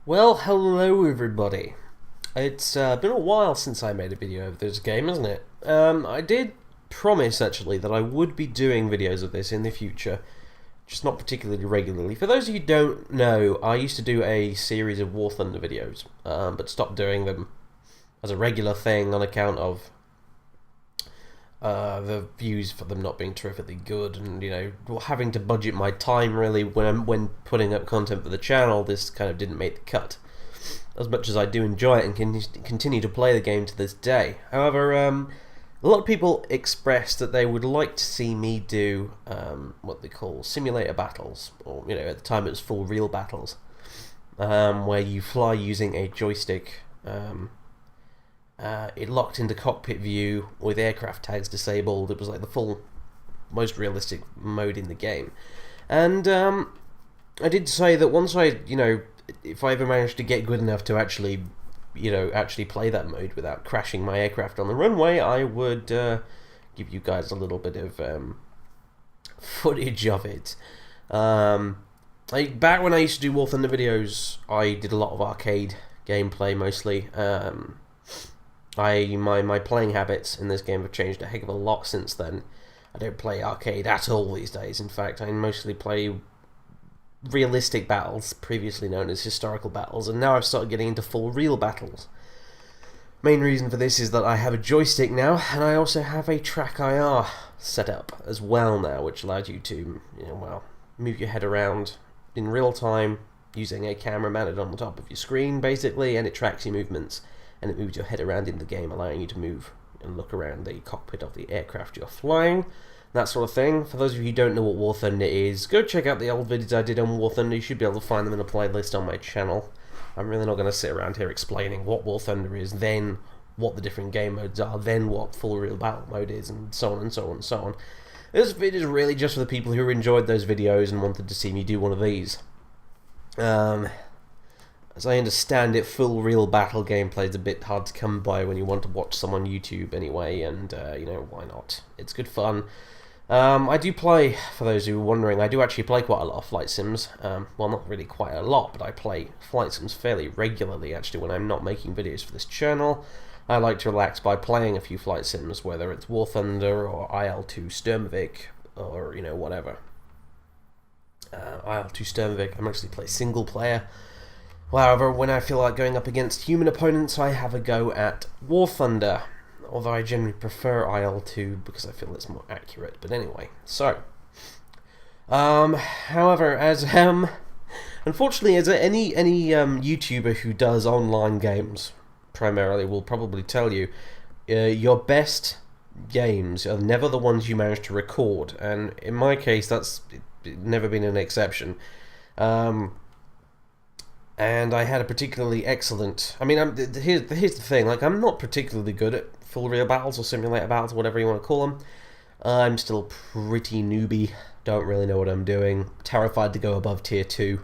Well, hello everybody. It's been a while since I made a video of this game, isn't it? I did promise, actually, that I would be doing videos of this in the future, just not particularly regularly. For those of you who don't know, I used to do a series of War Thunder videos, but stopped doing them as a regular thing on account of the views for them not being terrifically good, and having to budget my time really when putting up content for the channel. This kind of didn't make the cut, as much as I do enjoy it and can continue to play the game to this day. However, a lot of people expressed that they would like to see me do what they call simulator battles, or at the time it was full real battles, where you fly using a joystick. It locked into cockpit view with aircraft tags disabled. It was like the full, most realistic mode in the game. And I did say that once if I ever managed to get good enough to actually play that mode without crashing my aircraft on the runway, I would give you guys a little bit of footage of it. Back when I used to do War Thunder videos, I did a lot of arcade gameplay mostly. My playing habits in this game have changed a heck of a lot since then. I don't play arcade at all these days. In fact, I mostly play realistic battles, previously known as historical battles, and now I've started getting into full real battles. Main reason for this is that I have a joystick now, and I also have a track IR set up as well now, which allows you to, move your head around in real time using a camera mounted on the top of your screen, basically, and it tracks your movements. And it moves your head around in the game, allowing you to move and look around the cockpit of the aircraft you're flying, that sort of thing. For those of you who don't know what War Thunder is, go check out the old videos I did on War Thunder. You should be able to find them in a playlist on my channel. I'm really not going to sit around here explaining what War Thunder is, then what the different game modes are, then what full real battle mode is, and so on and so on and so on. This video is really just for the people who enjoyed those videos and wanted to see me do one of these. As I understand it, full real battle gameplay is a bit hard to come by when you want to watch some on YouTube anyway, and why not? It's good fun. I do play, for those who are wondering, I do actually play quite a lot of flight sims. Well, not really quite a lot, but I play flight sims fairly regularly actually when I'm not making videos for this channel. I like to relax by playing a few flight sims, whether it's War Thunder or IL-2 Sturmovik or whatever. IL-2 Sturmovik, I mostly play single player. However, when I feel like going up against human opponents, I have a go at War Thunder, although I generally prefer IL-2 because I feel it's more accurate. But anyway, so however, as unfortunately, as any YouTuber who does online games primarily will probably tell you, your best games are never the ones you manage to record, and in my case, that's never been an exception. And I had a particularly excellent... here's the thing, I'm not particularly good at full real battles or simulator battles, whatever you want to call them. I'm still pretty newbie, don't really know what I'm doing, terrified to go above tier 2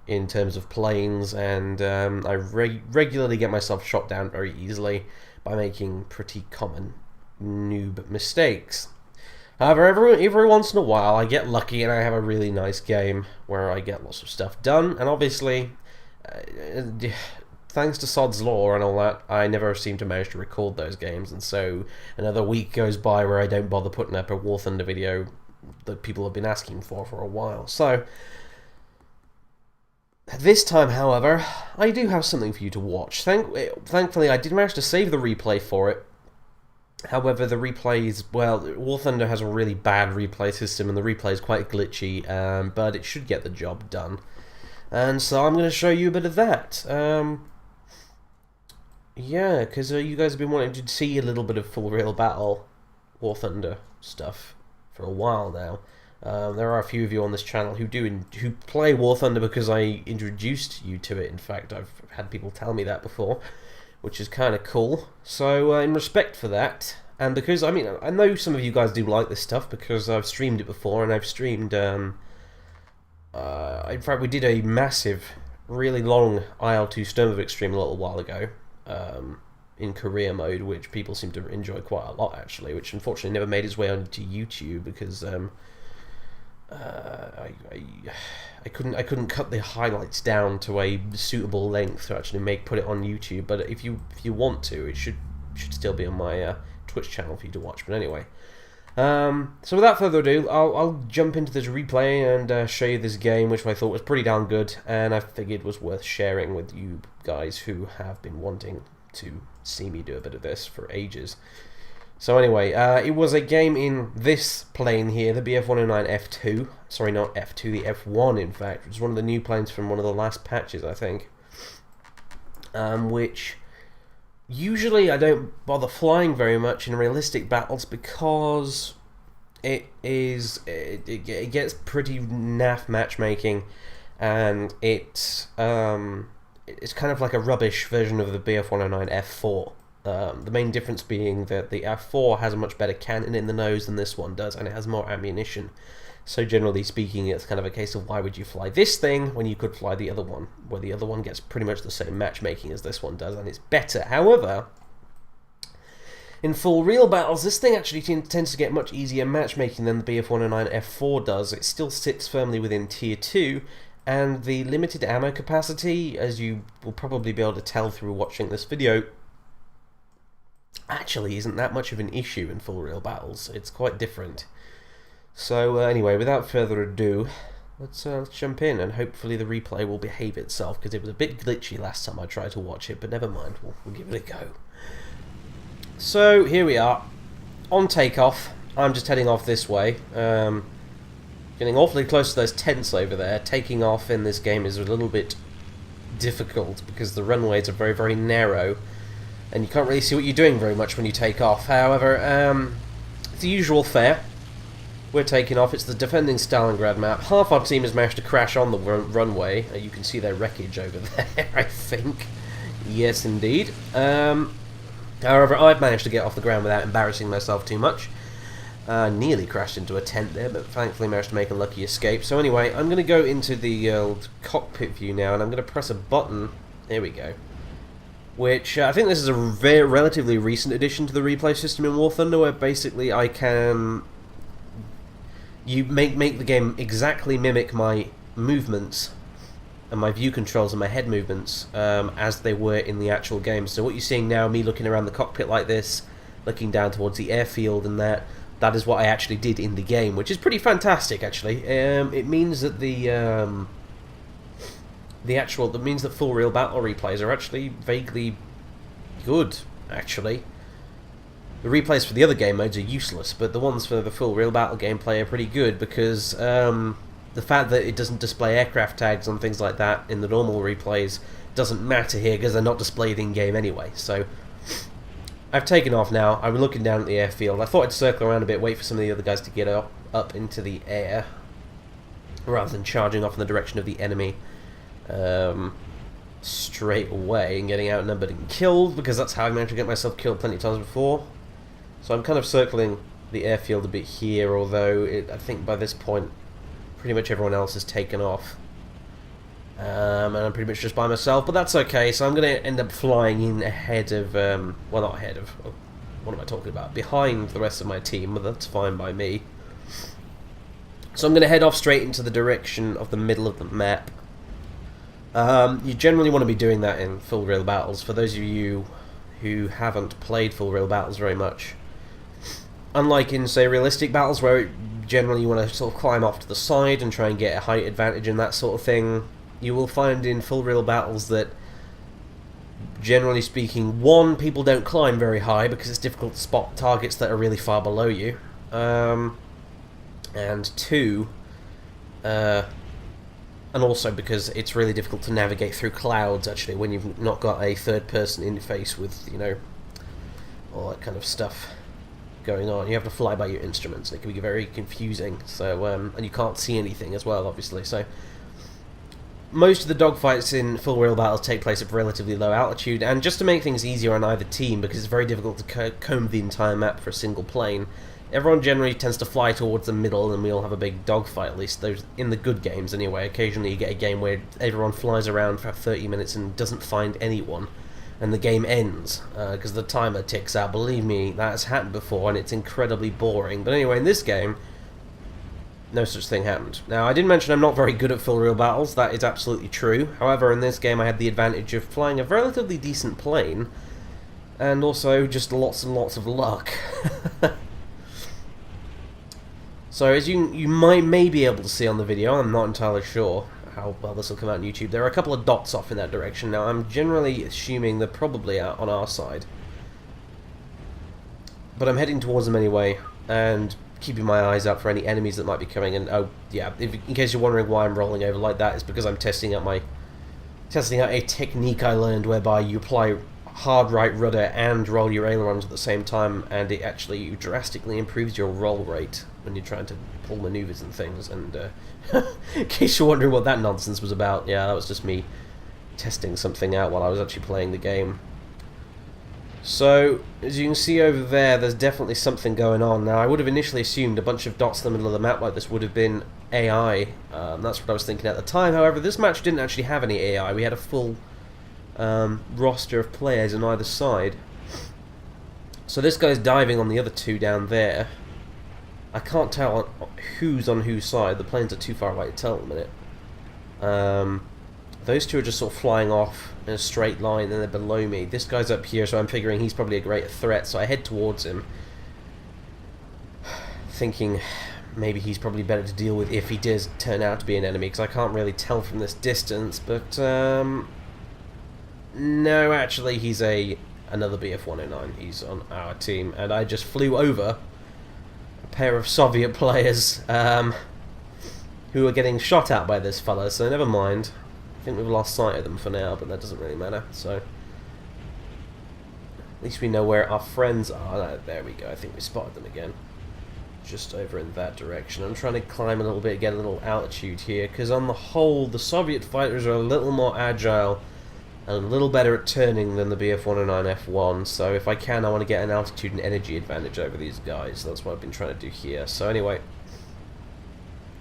in terms of planes, and I regularly get myself shot down very easily by making pretty common noob mistakes. However, every once in a while I get lucky and I have a really nice game where I get lots of stuff done, and obviously, thanks to Sod's Law and all that, I never seem to manage to record those games, and so another week goes by where I don't bother putting up a War Thunder video that people have been asking for a while. So, this time, however, I do have something for you to watch. Thankfully, I did manage to save the replay for it. However, the replays, well, War Thunder has a really bad replay system, and the replay is quite glitchy, but it should get the job done. And so I'm going to show you a bit of that. Yeah, because you guys have been wanting to see a little bit of full real battle War Thunder stuff for a while now. There are a few of you on this channel who play War Thunder because I introduced you to it. In fact, I've had people tell me that before, which is kind of cool. So, in respect for that, and because, I know some of you guys do like this stuff because I've streamed it before, and I've streamed, in fact, we did a massive, really long IL-2 Sturmovik stream a little while ago, in career mode, which people seem to enjoy quite a lot, actually, which unfortunately never made its way onto YouTube because, I couldn't cut the highlights down to a suitable length to actually put it on YouTube. But if you want to, it should still be on my Twitch channel for you to watch. But anyway, so without further ado, I'll jump into this replay and show you this game, which I thought was pretty darn good, and I figured was worth sharing with you guys who have been wanting to see me do a bit of this for ages. So anyway, it was a game in this plane here, the Bf109 F2. Sorry, not F2, the F1 in fact, which is one of the new planes from one of the last patches, I think. Which usually I don't bother flying very much in realistic battles because it gets pretty naff matchmaking, and it's kind of like a rubbish version of the Bf109 F4. The main difference being that the F4 has a much better cannon in the nose than this one does, and it has more ammunition. So generally speaking, it's kind of a case of why would you fly this thing when you could fly the other one, where the other one gets pretty much the same matchmaking as this one does, and it's better. However, in full real battles, this thing actually tends to get much easier matchmaking than the Bf109 F4 does. It still sits firmly within Tier 2, and the limited ammo capacity, as you will probably be able to tell through watching this video, actually isn't that much of an issue in full real battles. It's quite different. So anyway, without further ado, let's jump in, and hopefully the replay will behave itself, because it was a bit glitchy last time I tried to watch it, but never mind, we'll give it a go. So here we are, on takeoff. I'm just heading off this way, getting awfully close to those tents over there. Taking off in this game is a little bit difficult because the runways are very, very narrow, and you can't really see what you're doing very much when you take off. However, it's the usual fare. We're taking off. It's the defending Stalingrad map. Half our team has managed to crash on the runway. You can see their wreckage over there, I think. Yes, indeed. However, I've managed to get off the ground without embarrassing myself too much. Nearly crashed into a tent there, but thankfully managed to make a lucky escape. So anyway, I'm going to go into the old cockpit view now, and I'm going to press a button. There we go. Which, I think this is a relatively recent addition to the replay system in War Thunder, where basically I can... You make the game exactly mimic my movements and my view controls and my head movements as they were in the actual game. So what you're seeing now, me looking around the cockpit like this, looking down towards the airfield and that is what I actually did in the game, which is pretty fantastic actually. It means that that means that full real battle replays are actually vaguely good, actually. The replays for the other game modes are useless, but the ones for the full real battle gameplay are pretty good because the fact that it doesn't display aircraft tags and things like that in the normal replays doesn't matter here because they're not displayed in-game anyway. So I've taken off now. I'm looking down at the airfield. I thought I'd circle around a bit, wait for some of the other guys to get up into the air rather than charging off in the direction of the enemy straight away and getting outnumbered and killed, because that's how I managed to get myself killed plenty of times before. So I'm kind of circling the airfield a bit here, although I think by this point pretty much everyone else has taken off. And I'm pretty much just by myself, but that's okay. So I'm going to end up flying in ahead of, well, not ahead of, what am I talking about? Behind the rest of my team, but that's fine by me. So I'm going to head off straight into the direction of the middle of the map. You generally want to be doing that in full real battles. For those of you who haven't played full real battles very much, unlike in, say, realistic battles where generally you want to sort of climb off to the side and try and get a height advantage and that sort of thing, you will find in full real battles that, generally speaking, one, people don't climb very high because it's difficult to spot targets that are really far below you, and two, and also because it's really difficult to navigate through clouds, actually, when you've not got a third-person interface with, you know, all that kind of stuff going on. You have to fly by your instruments. It can be very confusing. So, and you can't see anything as well, obviously. So, most of the dogfights in full real battles take place at relatively low altitude, and just to make things easier on either team, because it's very difficult to comb the entire map for a single plane, everyone generally tends to fly towards the middle, and we all have a big dogfight, at least those in the good games anyway. Occasionally you get a game where everyone flies around for 30 minutes and doesn't find anyone, and the game ends, because the timer ticks out. Believe me, that has happened before, and it's incredibly boring. But anyway, in this game, no such thing happened. Now, I did mention I'm not very good at full real battles. That is absolutely true. However, in this game I had the advantage of flying a relatively decent plane, and also just lots and lots of luck. So, as you may be able to see on the video, I'm not entirely sure how well this will come out on YouTube. There are a couple of dots off in that direction. Now, I'm generally assuming they're probably out on our side, but I'm heading towards them anyway, and keeping my eyes out for any enemies that might be coming. And oh yeah, in case you're wondering why I'm rolling over like that, it's because I'm testing out a technique I learned whereby you apply hard right rudder and roll your ailerons at the same time, and it actually drastically improves your roll rate when you're trying to pull maneuvers and things. And in case you're wondering what that nonsense was about, yeah, that was just me testing something out while I was actually playing the game. So, as you can see over there, there's definitely something going on. Now, I would have initially assumed a bunch of dots in the middle of the map like this would have been AI. That's what I was thinking at the time. However, this match didn't actually have any AI. We had a full roster of players on either side. So this guy's diving on the other two down there. I can't tell who's on whose side. The planes are too far away to tell at the minute. Those two are just sort of flying off in a straight line, and they're below me. This guy's up here, so I'm figuring he's probably a greater threat, so I head towards him, thinking maybe he's probably better to deal with if he does turn out to be an enemy, because I can't really tell from this distance. But no, actually he's another Bf109. He's on our team, and I just flew over a pair of Soviet players who are getting shot at by this fella, so never mind. I think we've lost sight of them for now, but that doesn't really matter. So at least we know where our friends are. There we go. I think we spotted them again, just over in that direction. I'm trying to climb a little bit, get a little altitude here, because on the whole, the Soviet fighters are a little more agile and a little better at turning than the Bf109 F-1. So if I can, I want to get an altitude and energy advantage over these guys. That's what I've been trying to do here. So anyway,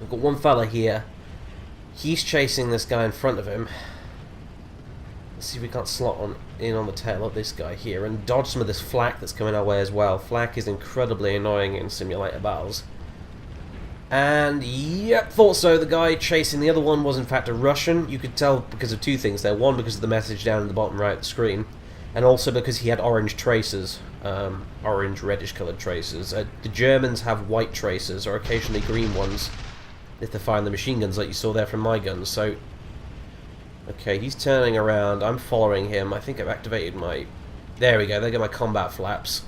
I've got one fella here. He's chasing this guy in front of him. Let's see if we can't slot in on the tail of this guy here and dodge some of this flak that's coming our way as well. Flak is incredibly annoying in simulator battles. And yep, thought so. The guy chasing the other one was in fact a Russian. You could tell because of two things there. One, because of the message down in the bottom right of the screen, and also because he had orange traces, orange reddish coloured traces. The Germans have white traces, or occasionally green ones, if they're firing the machine guns like you saw there from my guns. So, okay, he's turning around. I'm following him. I think I've activated my... There we go. There go my combat flaps.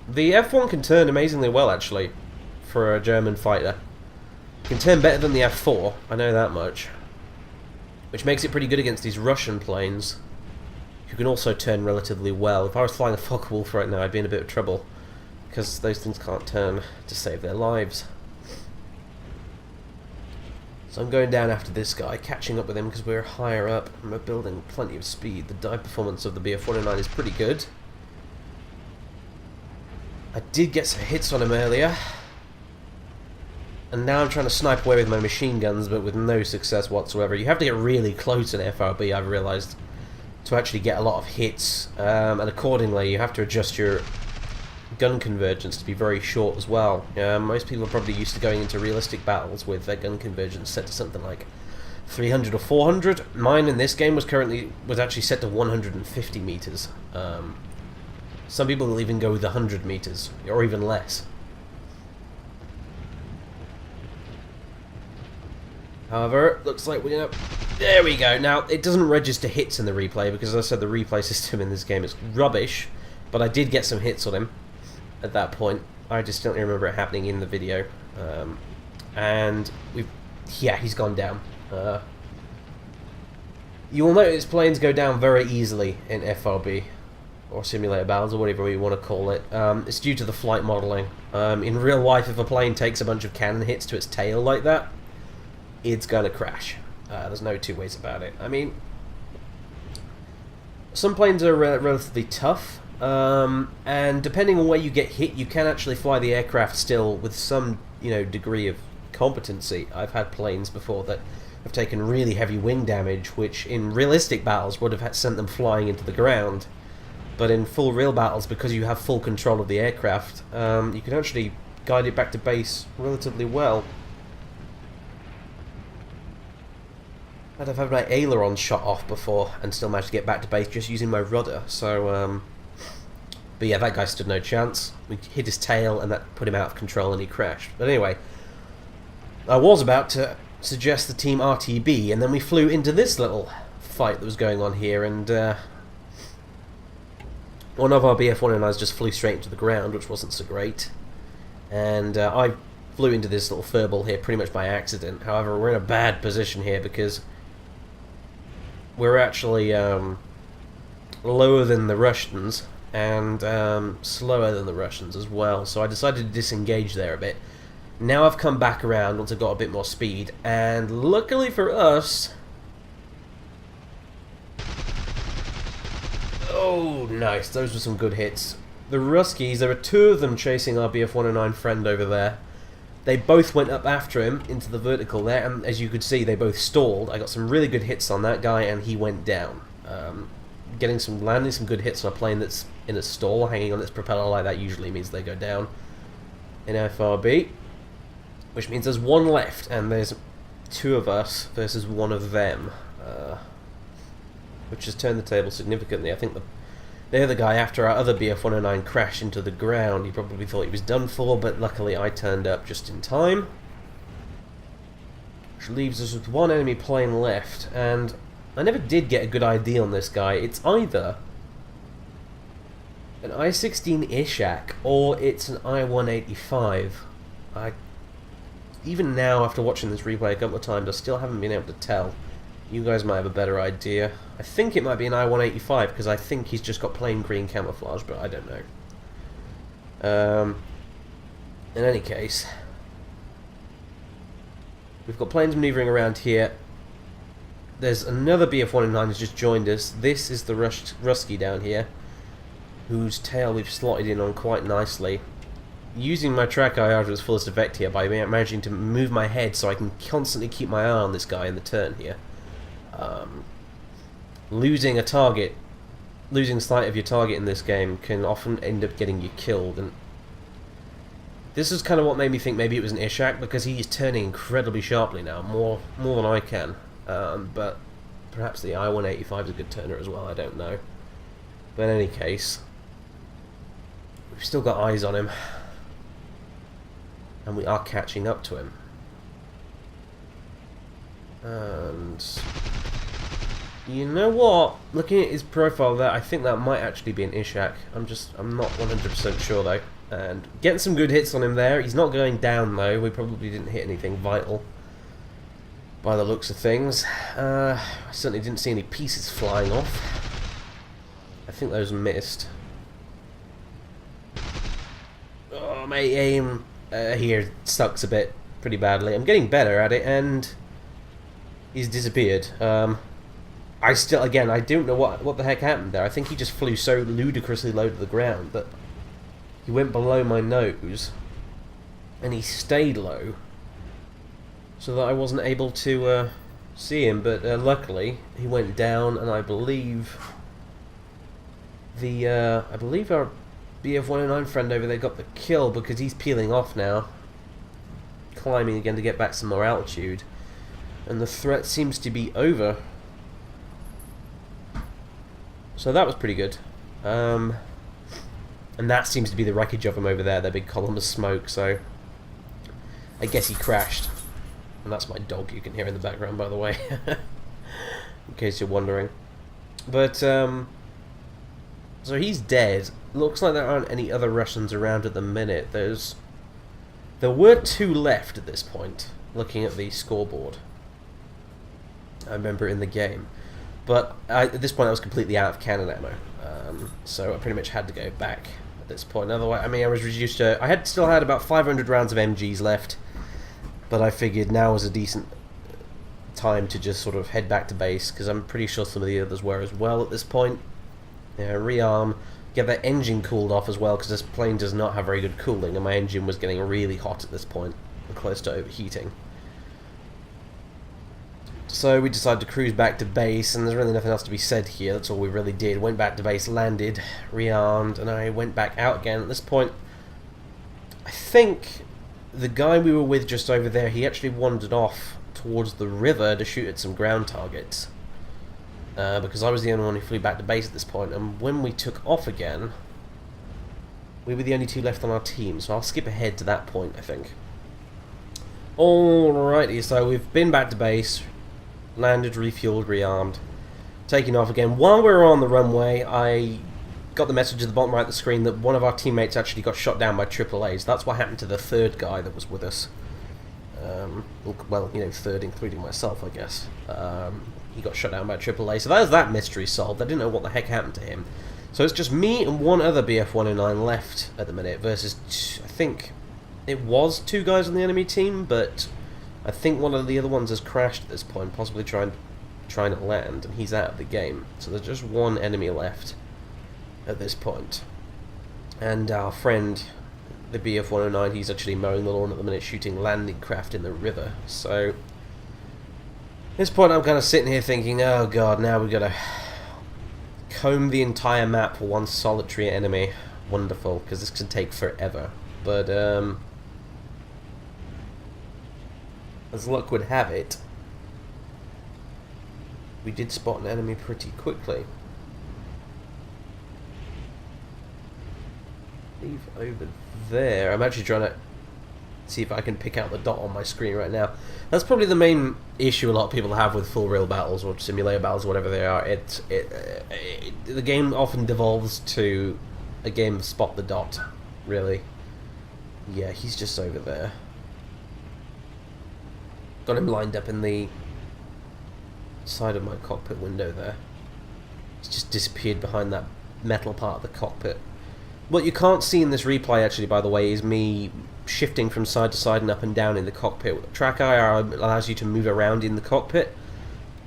The F-1 can turn amazingly well, actually, for a German fighter. It can turn better than the F-4. I know that much. Which makes it pretty good against these Russian planes, who can also turn relatively well. If I was flying a Focke-Wulf right now, I'd be in a bit of trouble, because those things can't turn to save their lives. So I'm going down after this guy, catching up with him because we're higher up and we're building plenty of speed. The dive performance of the Bf109 is pretty good. I did get some hits on him earlier, and now I'm trying to snipe away with my machine guns, but with no success whatsoever. You have to get really close in FRB, I've realised, to actually get a lot of hits, and accordingly you have to adjust your gun convergence to be very short as well. Most people are probably used to going into realistic battles with their gun convergence set to something like 300 or 400. Mine in this game was actually set to 150 meters. Some people will even go with 100 meters or even less. However, looks like we're gonna... There we go. Now, it doesn't register hits in the replay because, as I said, the replay system in this game is rubbish, but I did get some hits on him at that point. I distinctly remember it happening in the video. And yeah, he's gone down. You will notice planes go down very easily in FRB, or simulator battles, or whatever you want to call it. It's due to the flight modelling. In real life, if a plane takes a bunch of cannon hits to its tail like that, it's gonna crash. There's no two ways about it. I mean, some planes are relatively tough, and depending on where you get hit, you can actually fly the aircraft still with some, degree of competency. I've had planes before that have taken really heavy wing damage, which in realistic battles would have sent them flying into the ground. But in full real battles, because you have full control of the aircraft, you can actually guide it back to base relatively well. I'd have had my aileron shot off before and still managed to get back to base just using my rudder. So, but yeah, that guy stood no chance. We hit his tail and that put him out of control and he crashed. But anyway, I was about to suggest the team RTB, and then we flew into this little fight that was going on here, and one of our Bf109s just flew straight into the ground, which wasn't so great. And I flew into this little furball here pretty much by accident. However, we're in a bad position here because we're actually lower than the Russians and slower than the Russians as well. So I decided to disengage there a bit. Now I've come back around once I've got a bit more speed, and luckily for us... Oh, nice. Those were some good hits. The Ruskies, there were two of them chasing our Bf109 friend over there. They both went up after him into the vertical there, and as you could see, they both stalled. I got some really good hits on that guy, and he went down. Landing some good hits on a plane that's in a stall, hanging on its propeller like that usually means they go down in FRB, which means there's one left, and there's two of us versus one of them, which has turned the table significantly. I think the other guy, after our other Bf109 crashed into the ground, he probably thought he was done for, but luckily I turned up just in time. Which leaves us with one enemy plane left, and I never did get a good idea on this guy. It's either an I-16 Ishak or it's an I-185. Even now, after watching this replay a couple of times, I still haven't been able to tell. You guys might have a better idea. I think it might be an I-185 because I think he's just got plain green camouflage, but I don't know. In any case, we've got planes maneuvering around here. There's another Bf109 who's just joined us. This is the Rusky down here, whose tail we've slotted in on quite nicely. Using my track IR to its fullest effect here by managing to move my head so I can constantly keep my eye on this guy in the turn here. Losing a target, losing sight of your target in this game can often end up getting you killed, and this is kind of what made me think maybe it was an Ishak, because he's turning incredibly sharply now, more than I can. But perhaps the I-185 is a good turner as well, I don't know. But in any case, we've still got eyes on him, and we are catching up to him. And you know what? Looking at his profile there, I think that might actually be an Ishak. I'm not 100% sure though. And getting some good hits on him there. He's not going down though. We probably didn't hit anything vital by the looks of things. I certainly didn't see any pieces flying off. I think those missed. Oh, my aim here sucks a bit pretty badly. I'm getting better at it, and he's disappeared. I don't know what the heck happened there. I think he just flew so ludicrously low to the ground that he went below my nose, and he stayed low, so that I wasn't able to see him. But luckily, he went down, and I believe our Bf109 friend over there got the kill because he's peeling off now, climbing again to get back some more altitude, and the threat seems to be over. So that was pretty good. And that seems to be the wreckage of him over there, that big column of smoke, so I guess he crashed. And that's my dog you can hear in the background, by the way, in case you're wondering. But, so he's dead. Looks like there aren't any other Russians around at the minute. There were two left at this point, looking at the scoreboard. I remember in the game. But at this point I was completely out of cannon ammo, so I pretty much had to go back at this point. Otherwise, I mean, I was reduced to... I still had about 500 rounds of MGs left, but I figured now was a decent time to just sort of head back to base, because I'm pretty sure some of the others were as well at this point. Rearm, get that engine cooled off as well, because this plane does not have very good cooling, and my engine was getting really hot at this point, close to overheating. So we decided to cruise back to base, and there's really nothing else to be said here. That's all we really did. Went back to base, landed, rearmed, and I went back out again. At this point, I think the guy we were with just over there, he actually wandered off towards the river to shoot at some ground targets. Because I was the only one who flew back to base at this point, and when we took off again, we were the only two left on our team, so I'll skip ahead to that point, I think. Alrighty, so we've been back to base, landed, refueled, rearmed, taking off again. While we were on the runway, I got the message at the bottom right of the screen that one of our teammates actually got shot down by AAA, so that's what happened to the third guy that was with us. Well, you know, third including myself, I guess. He got shot down by AAA, so there's that mystery solved. I didn't know what the heck happened to him. So it's just me and one other Bf109 left at the minute versus, I think, it was 2 guys on the enemy team, but I think one of the other ones has crashed at this point, possibly trying to land, and he's out of the game. So there's just one enemy left at this point. And our friend, the Bf109, he's actually mowing the lawn at the minute, shooting landing craft in the river. So at this point I'm kind of sitting here thinking, oh god, now we've got to comb the entire map for one solitary enemy. Wonderful, because this can take forever. But as luck would have it, we did spot an enemy pretty quickly. Leave over there. I'm actually trying to see if I can pick out the dot on my screen right now. That's probably the main issue a lot of people have with full real battles or simulator battles, whatever they are. The game often devolves to a game of spot the dot, really. Yeah, he's just over there. Got him lined up in the side of my cockpit window there. He's just disappeared behind that metal part of the cockpit. What you can't see in this replay, actually, by the way, is me shifting from side to side and up and down in the cockpit. Track IR allows you to move around in the cockpit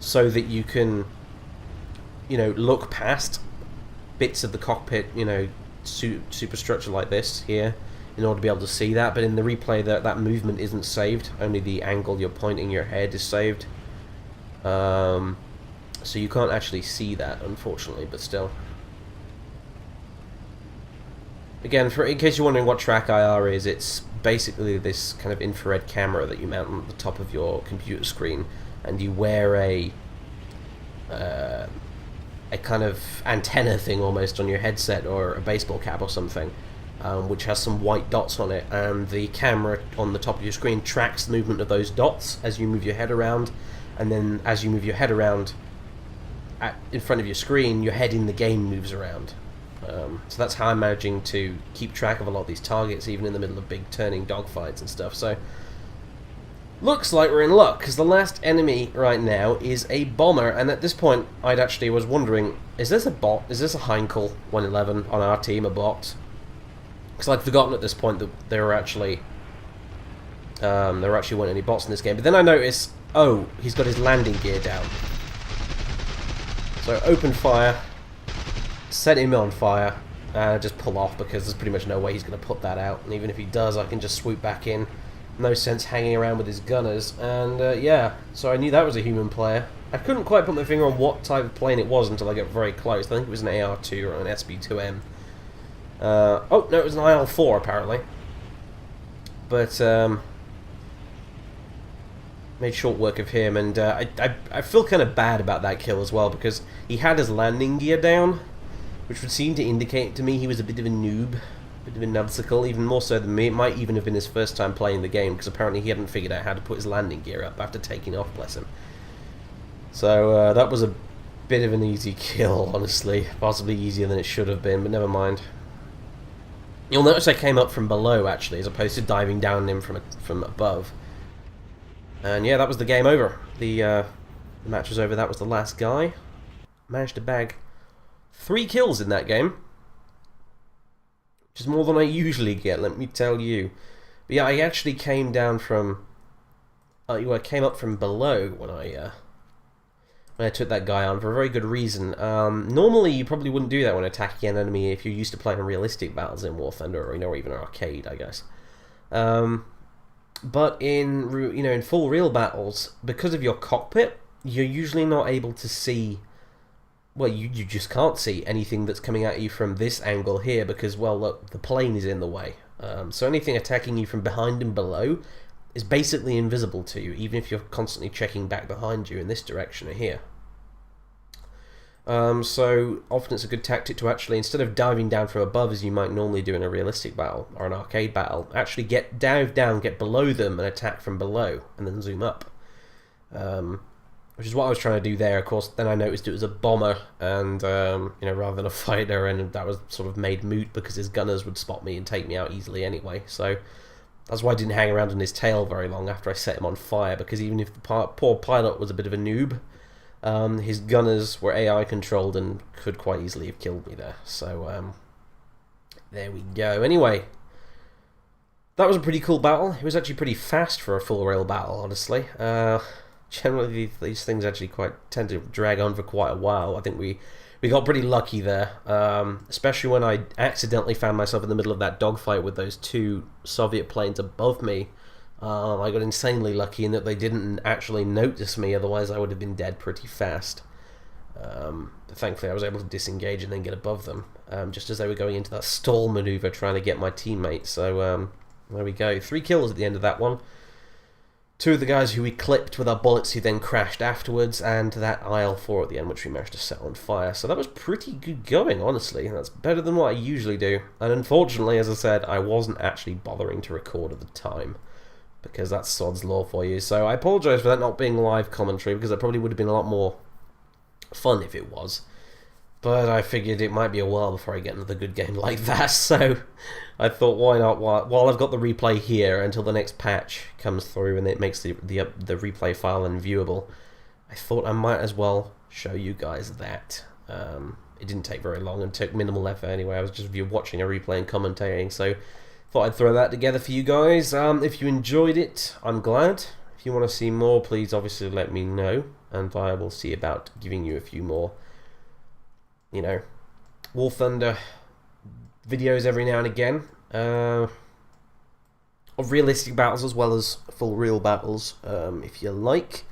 so that you can, you know, look past bits of the cockpit, you know, superstructure like this here, in order to be able to see that. But in the replay, that movement isn't saved. Only the angle you're pointing your head is saved. So you can't actually see that, unfortunately, but still. Again, in case you're wondering what Track IR is, it's basically this kind of infrared camera that you mount on the top of your computer screen, and you wear a kind of antenna thing almost on your headset, or a baseball cap or something, which has some white dots on it, and the camera on the top of your screen tracks the movement of those dots as you move your head around, and then as you move your head around in front of your screen, your head in the game moves around. So that's how I'm managing to keep track of a lot of these targets, even in the middle of big turning dogfights and stuff. So looks like we're in luck, because the last enemy right now is a bomber, and at this point I was wondering, is this a bot? Is this a Heinkel 111 on our team, a bot? Because I'd forgotten at this point that there actually weren't any bots in this game. But then I noticed, oh, he's got his landing gear down. So open fire, set him on fire, and just pull off, because there's pretty much no way he's going to put that out. And even if he does, I can just swoop back in. No sense hanging around with his gunners. And yeah, so I knew that was a human player. I couldn't quite put my finger on what type of plane it was until I got very close. I think it was an AR-2 or an SB-2M. Oh, no, it was an IL-4 apparently. But made short work of him, and I feel kind of bad about that kill as well, because he had his landing gear down, which would seem to indicate to me he was a bit of a noob, a bit of a nubsicle, even more so than me. It might even have been his first time playing the game, because apparently he hadn't figured out how to put his landing gear up after taking off, bless him. So that was a bit of an easy kill, honestly. Possibly easier than it should have been, but never mind. You'll notice I came up from below, actually, as opposed to diving down on him from above. And yeah, that was the game over. The match was over. That was the last guy. Managed to bag 3 kills in that game, which is more than I usually get, let me tell you. But yeah, I actually came down from... I came up from below when I took that guy on, for a very good reason. Normally, you probably wouldn't do that when attacking an enemy if you're used to playing realistic battles in War Thunder, or even arcade, I guess. But in full real battles, because of your cockpit, you're usually not able to see. Well, you just can't see anything that's coming at you from this angle here, because, well, look, the plane is in the way. So anything attacking you from behind and below is basically invisible to you, even if you're constantly checking back behind you in this direction or here. So often it's a good tactic to actually, instead of diving down from above as you might normally do in a realistic battle or an arcade battle, actually dive down, get below them and attack from below, and then zoom up. Which is what I was trying to do there. Of course, then I noticed it was a bomber, and you know, rather than a fighter, and that was sort of made moot because his gunners would spot me and take me out easily anyway. So that's why I didn't hang around on his tail very long after I set him on fire, because even if the poor pilot was a bit of a noob, his gunners were AI controlled and could quite easily have killed me there. So there we go. Anyway, that was a pretty cool battle. It was actually pretty fast for a full rail battle, honestly. Generally, these things actually tend to drag on for quite a while. I think we got pretty lucky there, especially when I accidentally found myself in the middle of that dogfight with those 2 Soviet planes above me. I got insanely lucky in that they didn't actually notice me, otherwise I would have been dead pretty fast. Thankfully I was able to disengage and then get above them, just as they were going into that stall maneuver trying to get my teammate. So there we go, 3 kills at the end of that one. 2 of the guys who we clipped with our bullets who then crashed afterwards, and that IL-4 at the end which we managed to set on fire. So that was pretty good going, honestly. That's better than what I usually do. And unfortunately, as I said, I wasn't actually bothering to record at the time, because that's sod's law for you. So I apologise for that not being live commentary, because it probably would have been a lot more fun if it was. But I figured it might be a while before I get another good game like that, so I thought, why not, while I've got the replay here until the next patch comes through and it makes the replay file unviewable, I thought I might as well show you guys that. It didn't take very long and took minimal effort anyway. I was just watching a replay and commentating, so thought I'd throw that together for you guys. If you enjoyed it, I'm glad. If you want to see more, please obviously let me know, and I will see about giving you a few more, you know, War Thunder videos every now and again, of realistic battles as well as full real battles, if you like.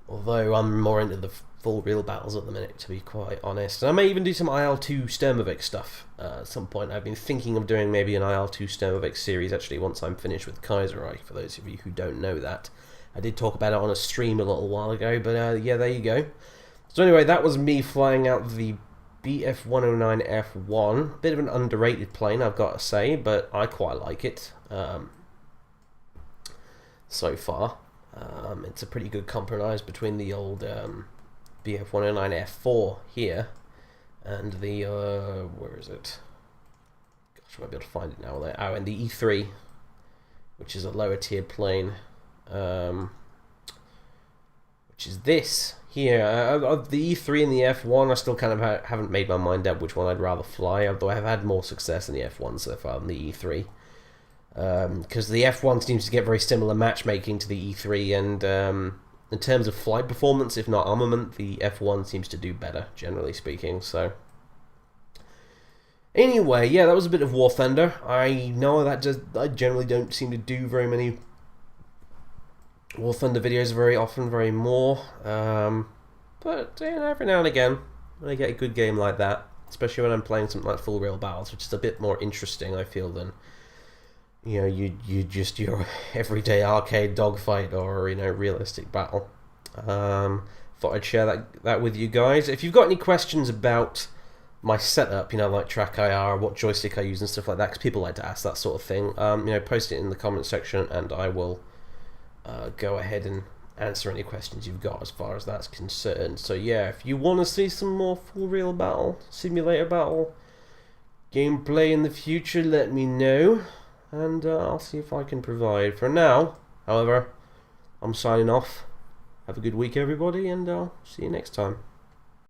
Although I'm more into the full real battles at the minute, to be quite honest. And I may even do some IL-2 Sturmovik stuff at some point. I've been thinking of doing maybe an IL-2 Sturmovik series actually once I'm finished with Kaiserreich, for those of you who don't know that. I did talk about it on a stream a little while ago, but yeah, there you go. So anyway, that was me flying out the Bf109 F-1. Bit of an underrated plane, I've got to say, but I quite like it so far. It's a pretty good compromise between the old Bf109 F4 here and the where is it? Gosh, I might be able to find it now. Oh, and the E3, which is a lower tier plane, which is this here. Of the E3 and the F1, I still kind of haven't made my mind up which one I'd rather fly, although I have had more success in the F1 so far than the E3. Because the F1 seems to get very similar matchmaking to the E3, and in terms of flight performance, if not armament, the F1 seems to do better, generally speaking. So anyway, yeah, that was a bit of War Thunder. I know that I generally don't seem to do very many War Thunder videos very often, very more, but you know, every now and again when I get a good game like that, especially when I'm playing something like Full Real Battles, which is a bit more interesting, I feel, than, you know, your everyday arcade dogfight or, you know, realistic battle. Thought I'd share that with you guys. If you've got any questions about my setup, you know, like track IR, what joystick I use and stuff like that, because people like to ask that sort of thing, you know, post it in the comment section and I will go ahead and answer any questions you've got as far as that's concerned. So yeah, if you want to see some more Full Real Battle, Simulator Battle gameplay in the future, let me know, and I'll see if I can provide. For now, however, I'm signing off. Have a good week, everybody, and I'll see you next time.